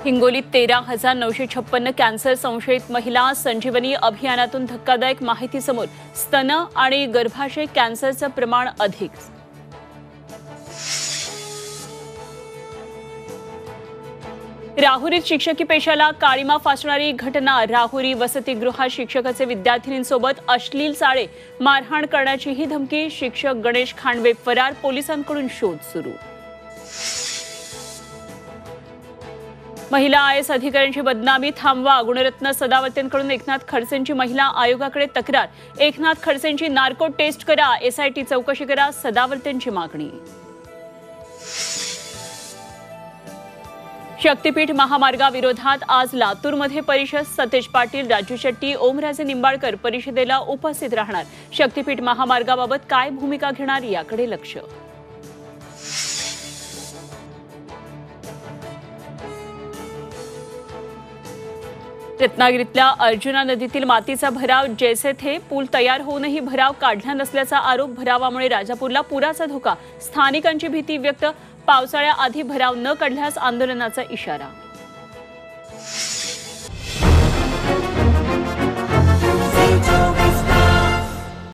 हिंगोलीत 13,956 कॅन्सर संशयित महिला संजीवनी अभियानातून धक्कादायक माहिती समोर. स्तन आणि गर्भाशय कॅन्सरचं प्रमाण अधिक. राहुरीत शिक्षकी पेशाला काळीमा फासणारी घटना. राहुरी वसतिगृहात शिक्षकाचे विद्यार्थिनींसोबत अश्लील चाळे, मारहाण करण्याचीही धमकी. शिक्षक गणेश खांडवे फरार. पोलिसांकडून शोध सुरू. महिला IAS अधिकाऱ्यांची बदनामी थांबवा. गुणरत्न सदावर्तेंकडून एकनाथ खडसेंची महिला आयोगाकडे तक्रार. एकनाथ खडसेंची नार्को टेस्ट करा. SIT चौकशी करा. सदावर्तेंची मागणी. शक्तीपीठ महामार्गाविरोधात आज लातूरमध्ये परिषद. सतेज पाटील, राजू शेट्टी, ओमराजे निंबाळकर परिषदेला उपस्थित राहणार. शक्तीपीठ महामार्गाबाबत काय भूमिका घेणार याकडे लक्ष. रत्नागिरीतल्या अर्जुना नदीतील मातीचा भराव. जैसे थे पूल तयार होऊनही भराव काढला नसल्याचा आरोप. भरावामुळे राजापूरला पुराचा धोका. स्थानिकांची भीती व्यक्त. पावसाळ्याआधी भराव न काढल्यास आंदोलनाचा इशारा.